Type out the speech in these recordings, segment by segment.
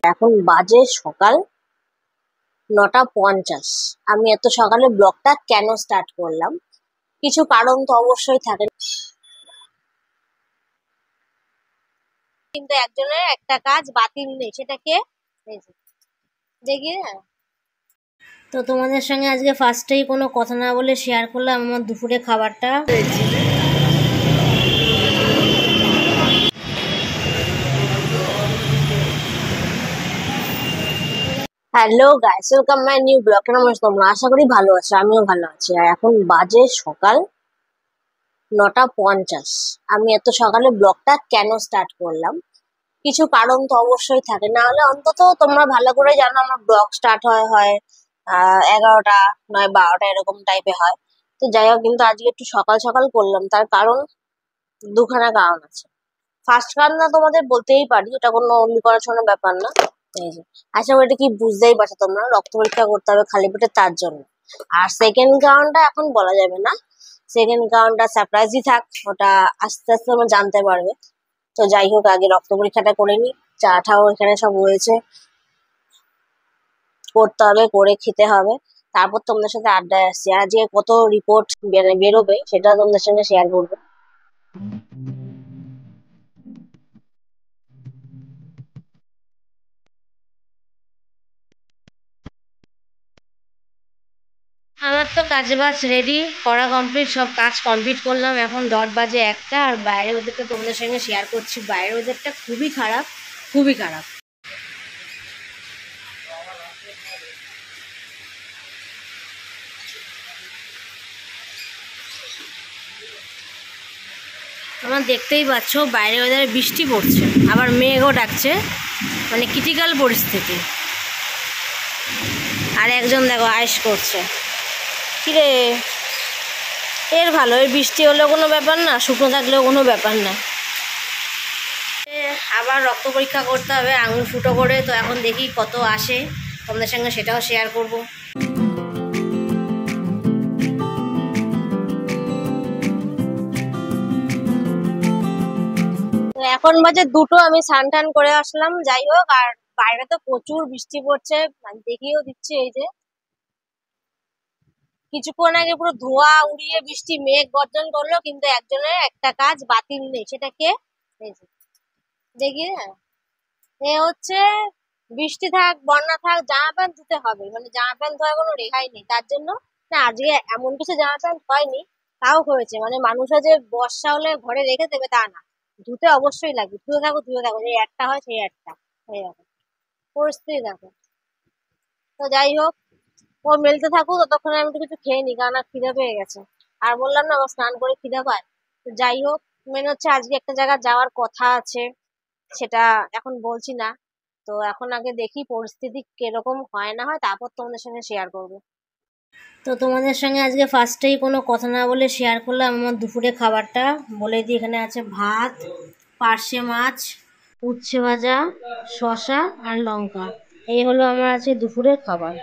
এখন বাজে সকাল 9:50। আমি এত সকালে ব্লগটা কেন স্টার্ট করলাম, কিছু কারণ তো অবশ্যই থাকে, কিন্তু একজনের একটা কাজ বাতিল নেই, সেটা কে? এই যে, দেখি। তো তোমাদের সঙ্গে আজকে ফার্স্টেই কোনো কথা না বলে শেয়ার করলাম আমার দুপুরে খাবারটা। Hello guys, welcome my new blog. কেমন আছো তোমরা? আশা করি ভালো আছো, আমিও ভালো আছি। আর এখন বাজে সকাল 9:50। আমি এত সকালে ব্লগটা কেন স্টার্ট করলাম, কিছু কারণ তো অবশ্যই থাকে, না হলে অন্তত তোমরা ভালো করে জানো আমার ব্লগ স্টার্ট হয় 11টা নয় 12টা এরকম টাইপে হয়। তো যাই হোক, কিন্তু আজকে একটু সকাল সকাল করলাম, তার কারণ দুখানা কারণ আছে। ফার্স্ট কারণ না তোমাদের বলতেই পারি, এটা কোনো অন্য করার কোনো ব্যাপার না। এই যে, আশা করি এটা কি বুঝতেই পারছো তোমরা, রক্ত পরীক্ষা করতে হবে খালি পেটে, তার জন্য। আর সেকেন্ড কারণটা এখন বলা যাবে না, সেকেন্ড কারণটা সারপ্রাইজই থাক, ওটা আস্তে আস্তে তোমরা জানতে পারবে। তো যাই হোক, আগে রক্ত পরীক্ষাটা করে নি, চা ঠাও এখানে সব রয়েছে, করতে হবে, করে খেতে হবে, তারপর তোমাদের সাথে আড্ডায় আসছি। আর আজকে কত রিপোর্ট বেরোবে সেটা তোমাদের সঙ্গে শেয়ার করবো। আমার তো কাজ বাজ রেডি করা কমপ্লিট, সব কাজ কমপ্লিট করলাম। এখন 10 বাজে একটা, আর বাইরের ওদেরটা তোমাদের সঙ্গে শেয়ার করছি। বাইরের ওদেরটা খুবই খারাপ, খুবই খারাপ। তোমরা দেখতেই পাচ্ছ বাইরে ওদের বৃষ্টি পড়ছে, আবার মেঘও ডাকছে, মানে ক্রিটিক্যাল পরিস্থিতি। আর একজন দেখো আয়েশ করছে, কিরে এর ভালো, এর বৃষ্টি হলেও কোনো ব্যাপার না, শুকনো থাকলেও কোনো ব্যাপার না। আবার রক্ত পরীক্ষা করতে হবে আঙুল ফুটো করে, তো এখন দেখি কত আসে, তোমাদের সঙ্গে সেটাও শেয়ার করব। তো এখন বাজে 2টো, আমি স্নান টান করে আসলাম। যাই হোক, আর বাইরে তো প্রচুর বৃষ্টি পড়ছে, মানে দেখিয়েও দিচ্ছি। এই যে কিছুক্ষণ আগে পুরো ধোঁয়া উড়িয়ে বৃষ্টি মেঘ গর্জন করলো, কিন্তু একজনের একটা কাজ বাতিল নেই, সেটা কে? এই যে, দেখি। এ হচ্ছে, বৃষ্টি থাক বন্যা থাক জামা প্যান্ট ধুতে হবে, মানে জামা প্যান্ট ধোয়ার কোনো রেহাই নেই, তার জন্য। না, আজকে এমন কিছু জামা প্যান্ট হয়নি, তাও হয়েছে। মানে মানুষরা যে বর্ষা হলে ঘরে রেখে দেবে তা না, ধুতে অবশ্যই লাগবে, ধুয়ে থাকো, যে একটা হয় সেই একটা। এই দেখো পরিস্থিতি দেখো। তো যাই হোক, ও মেলতে থাকুক, ততক্ষণে আমি তো কিছু খেয়ে নি, কারণ আর খিদে পেয়ে গেছে। আর বললাম না, আমার স্নান করে খিদে পায়। তো যাই হোক, মেন হচ্ছে আজকে একটা জায়গায় যাওয়ার কথা আছে, সেটা এখন বলছি না। তো এখন আগে দেখি পরিস্থিতি কিরকম হয় না হয়, তারপর তোমাদের সঙ্গে শেয়ার করবো। তো তোমাদের সঙ্গে আজকে ফার্স্টেই কোনো কথা না বলে শেয়ার করলাম আমার দুপুরে খাবারটা। বলে দিই, এখানে আছে ভাত, পার্শে মাছ, উচ্ছে ভাজা, শসা আর লঙ্কা। এই হলো আমার আজকে দুপুরের খাবার।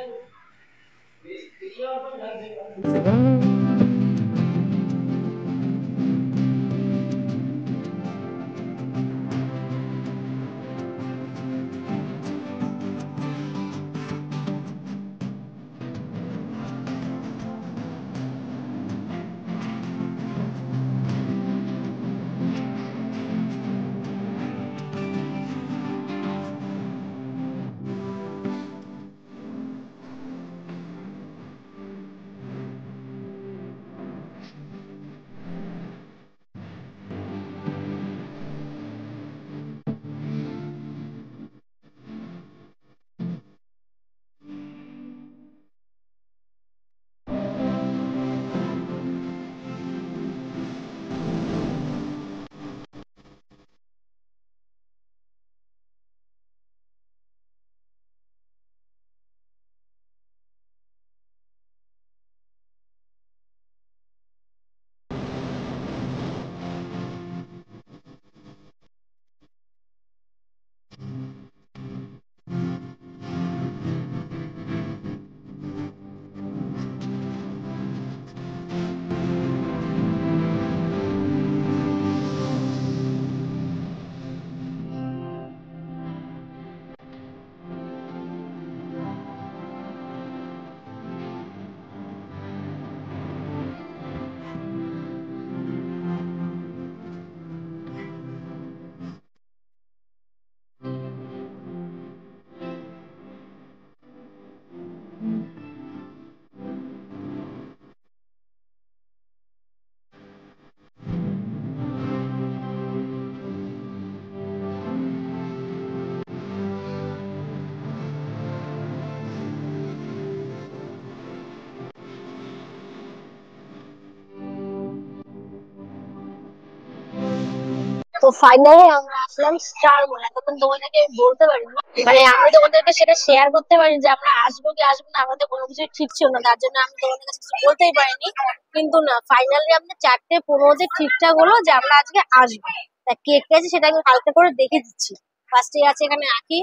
ফাইনালি আমরা আসলাম স্টার মল। এখন তোমাদেরকে বলতে পারি না, মানে আমি তোমাদেরকে সেটা শেয়ার করতে পারি যে আমরা আসবো কি আসবো না, আমাদের কোনো কিছু ঠিক ছিল না, তার জন্য আমি তোমাদের কাছে কিছু বলতেই পারিনি। কিন্তু না, ফাইনালি আমাদের 4:15-তে ঠিকঠাক হলো যে আমরা আজকে আসবো। তা কে কে আছে সেটা আমি হালকা করে দেখে দিচ্ছি। ফার্স্টে আছে এখানে আঁকি,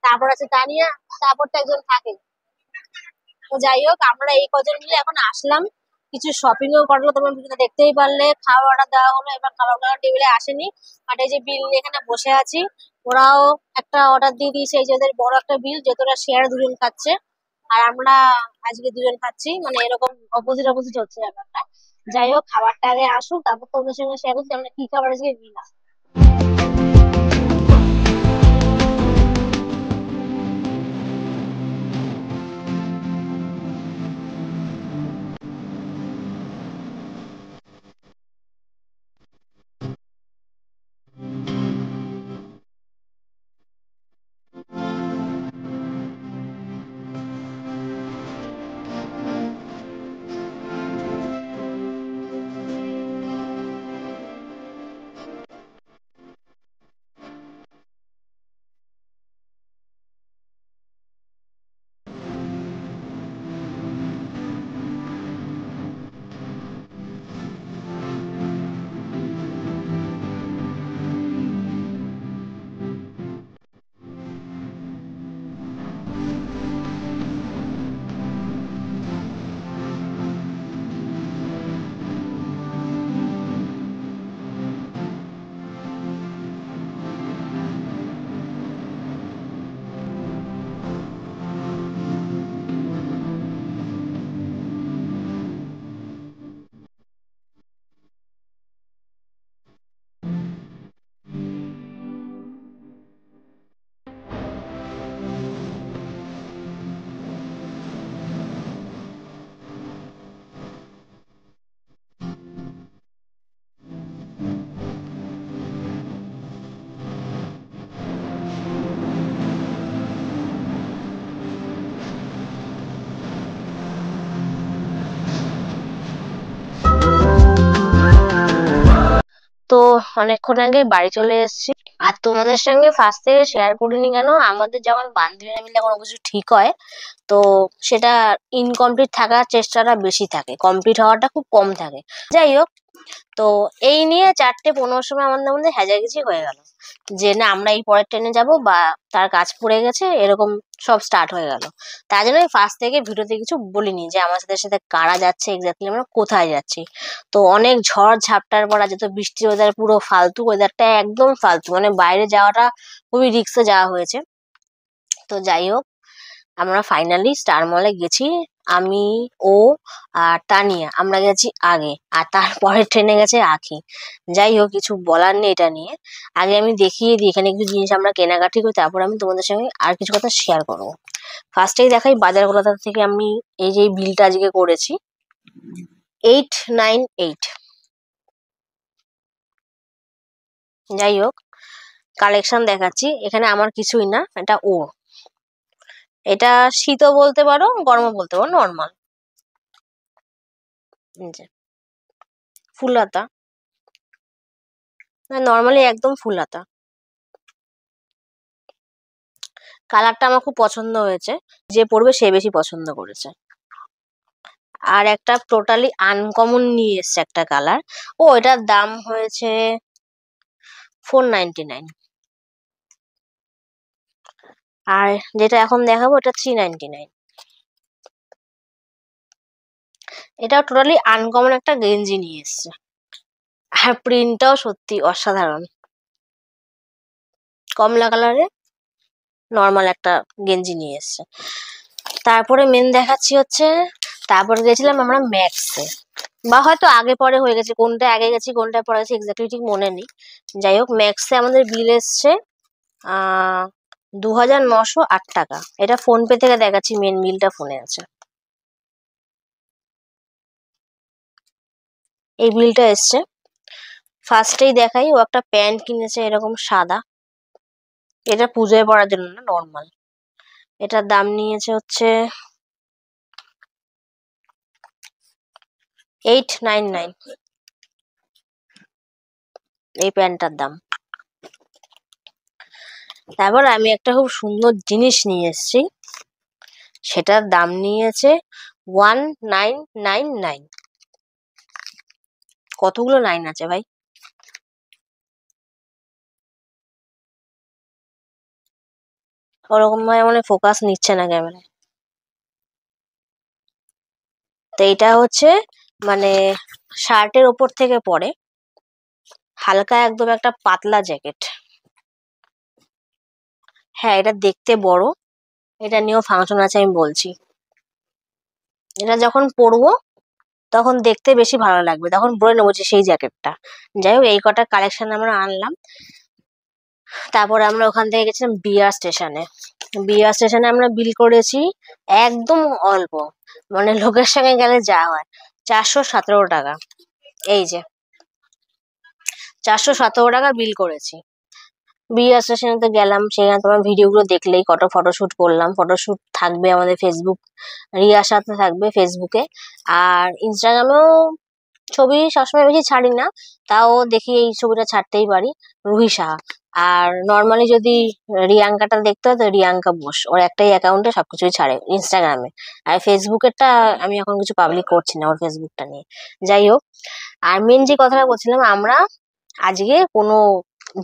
তারপর আছে তানিয়া, তারপর তো একজন থাকে। তো যাই হোক, আমরা এই কজন মিলে এখন আসলাম। কিছু শপিং ও করলো, তোমরা ভিডিওতে দেখতেই পারলে। খাওয়া অর্ডার দেওয়া হলো, এবার খাবার দাবার টেবিলে আসেনি, বাট এই যে বিল নিয়ে এখানে বসে আছি। ওরাও একটা অর্ডার দিয়ে দিয়েছে, এই যে ওদের বড় একটা বিল, যেহেতু ওরা শেয়ার দুজন খাচ্ছে আর আমরা আজকে দুজন খাচ্ছি, মানে এরকম অপোজিট অপোজিট হচ্ছে ব্যাপারটা। যাই হোক, খাবারটা আগে আসুক, তারপর তোমাদের সঙ্গে শেয়ার করছি আমরা কি খাবার আজকে নিলাম। তো অনেকক্ষণ আগে বাড়ি চলে এসেছি, আর তোমাদের সঙ্গে ফার্স্ট থেকে শেয়ার করিনি কেন, আমাদের যখন বান্ধবীরা মিলে কোনো কিছু ঠিক হয় তো সেটা ইনকমপ্লিট থাকার চেষ্টাটা বেশি থাকে, কমপ্লিট হওয়াটা খুব কম থাকে। যাই হোক, তো এই নিয়ে 4:15 সময় আমাদের মধ্যে হ্যাজাগিজি হয়ে গেল যে না আমরা এই পরের ট্রেনে যাব, বা তার কাজ পড়ে গেছে, এরকম সব স্টার্ট হয়ে গেল। তার জন্য আমি ফার্স্ট থেকে ভিডিওতে কিছু বলিনি যে আমার সাথে সাথে কারা যাচ্ছে, এক্স্যাক্টলি আমরা কোথায় যাচ্ছি। তো অনেক ঝড় ঝাপটার পর, যেহেতু বৃষ্টির ওয়েদার, পুরো ফালতু ওয়েদারটা, একদম ফালতু, মানে বাইরে যাওয়াটা খুবই রিস্কে যাওয়া হয়েছে। তো যাই হোক, আমরা ফাইনালি স্টার মলে গেছি। আমি, ও আর তানিয়া আমরা গেছি আগে, আর তারপরে ট্রেনে গেছে আখি। যাই হোক, কিছু বলার নেই এটা নিয়ে। আগে আমি দেখিয়ে দিই এখানে কিছু জিনিস আমরা কেনাকাটি করি, তারপর আমি তোমাদের সঙ্গে আর কিছু কথা শেয়ার করবো। ফার্স্টেই দেখাই বাজার কলকাতা থেকে আমি এই যে বিলটা আজকে করেছি, 898। যাই হোক, কালেকশন দেখাচ্ছি, এখানে আমার কিছুই না, এটা ওর। এটা শীতও বলতে পারো, গরমও বলতে পারো, নর্মাল ফুল হাতা, নর্মালি একদম ফুল হাতা। কালারটা আমার খুব পছন্দ হয়েছে, যে পরবে সে বেশি পছন্দ করেছে। আর একটা টোটালি আনকমন নিয়ে এসছে একটা কালার, ও এটার দাম হয়েছে 499। আর যেটা এখন দেখাবো এটা 399। এটা টোটালি আনকমন একটা গেঞ্জি নিয়ে এসছে, আর প্রিন্টটাও সত্যি অসাধারণ, কমলা কালারে নর্মাল একটা গেঞ্জি নিয়ে এসছে। তারপরে মেন দেখাচ্ছি হচ্ছে, তারপরে গেছিলাম আমরা ম্যাক্সে, বা হয়তো আগে পরে হয়ে গেছে, কোনটা আগে গেছি কোনটা পরে গেছি এক্স্যাক্টলি ঠিক মনে নেই। যাই হোক, ম্যাক্সে আমাদের বিল এসছে 2908 টাকা। এটা ফোন পে থেকে দেখাচ্ছি, মেন বিলটা ফোনে আছে। এই বিলটা এসছে। ফার্স্টেই দেখাই, ও একটা প্যান্ট কিনেছে এরকম সাদা, এটা পুজোয় পরার জন্য না, নর্মাল। এটার দাম নিয়েছে হচ্ছে 899। এই প্যান্টটার দাম। তারপর আমি একটা খুব সুন্দর জিনিস নিয়ে এসেছি, সেটার দাম নিয়েছে 1999। কতগুলো 9 আছে ভাই? ওরকম ভাবে মানে ফোকাস নিচ্ছে না ক্যামেরায়। তো এটা হচ্ছে মানে শার্টের ওপর থেকে পরে, হালকা একদম একটা পাতলা জ্যাকেট। হ্যাঁ, এটা দেখতে বড়, এটা নিয়েও ফাংশন আছে আমি বলছি। এটা যখন পরবো তখন দেখতে বেশি ভালো লাগবে, তখন পরে নেবো যে সেই জ্যাকেটটা। যাই হোক, এই কটা কালেকশন আমরা আনলাম। তারপরে আমরা ওখান থেকে গেছিলাম বিআর স্টেশনে। বিআর স্টেশনে আমরা বিল করেছি একদম অল্প, মানে লোকের সঙ্গে গেলে যা হয়, 417 টাকা। এই যে 417 টাকা বিল করেছি। বিআর স্টেশনে তো গেলাম, সেখানে তোমার ভিডিওগুলো দেখলেই, কত ফটোশুট করলাম। ফটোশুট থাকবে আমাদের ফেসবুক, রিয়ার সাথে থাকবে ফেসবুকে। আর ইনস্টাগ্রামেও ছবি সবসময় বেশি ছাড়ি না, তাও দেখি এই ছবিটা ছাড়তেই পারি, রুহি সাহা। আর নর্মালি যদি রিয়াঙ্কাটা দেখতে হয় তো রিয়াঙ্কা বোস, ওর একটাই অ্যাকাউন্টে সবকিছুই ছাড়ে ইনস্টাগ্রামে। আর ফেসবুকেরটা আমি এখন কিছু পাবলিক করছি না ওর ফেসবুকটা নিয়ে। যাই হোক, আর মেন যে কথাটা বলছিলাম, আমরা আজকে কোনো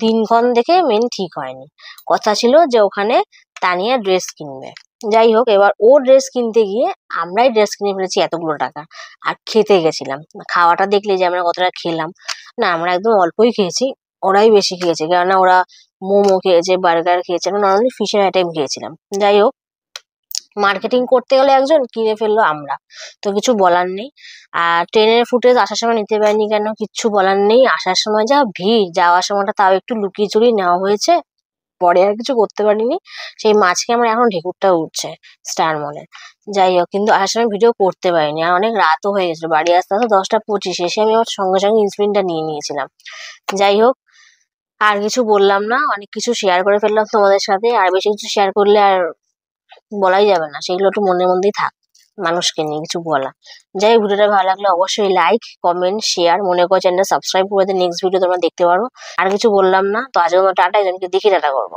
দিনক্ষণ দেখে মেন ঠিক হয়নি। কথা ছিল যে ওখানে তানিয়া ড্রেস কিনবে। যাই হোক, এবার ও ড্রেস কিনতে গিয়ে আমরাই ড্রেস কিনে ফেলেছি এতগুলো টাকা। আর খেতে গেছিলাম, খাওয়াটা দেখলে যে আমরা কতটা খেলাম, না আমরা একদম অল্পই খেয়েছি, ওরাই বেশি খেয়েছে। কেননা ওরা মোমো খেয়েছে, বার্গার খেয়েছে, আমরা নর্মালি ফিশের আইটেম খেয়েছিলাম। যাই হোক, মার্কেটিং করতে গেলে একজন, কিনে ফেললো আমরা, তো কিছু বলার নেই। আর ট্রেনের ফুটেজ আসার সময় নিতে পারিনি কেন, কিচ্ছু বলার নেই। আসার সময় যা ভিড়, যাওয়ার সময়টা তাও একটু লুকিয়ে চুরিয়ে নেওয়া হয়েছে, পরে আর কিছু করতে পারিনি। সেই মাঝকে আমার এখন ঢেকুরটা উঠছে স্টার মলে। যাই হোক, কিন্তু আসার সময় ভিডিও করতে পারিনি, আর অনেক রাতও হয়ে গেছিল, বাড়ি আসতে আসতে 10টা 25। এসে আমি আমার সঙ্গে সঙ্গে ইনসুলিনটা নিয়ে নিয়েছিলাম। যাই হোক, আর কিছু বললাম না, অনেক কিছু শেয়ার করে ফেললাম তোমাদের সাথে। আর বেশি কিছু শেয়ার করলে আর বলাই যাবে না, সেগুলো একটু মনের মধ্যেই থাক, মানুষকে নিয়ে কিছু বলা। যাই হোক, ভিডিওটা ভালো লাগলে অবশ্যই লাইক, কমেন্ট, শেয়ার, মনে করো চ্যানেলটা সাবস্ক্রাইব করে দিয়ে নেক্সট ভিডিও তোমরা দেখতে পারো। আর কিছু বললাম না, তো আজকের মতো টাটা, একজনকে দেখি টাটা করবো।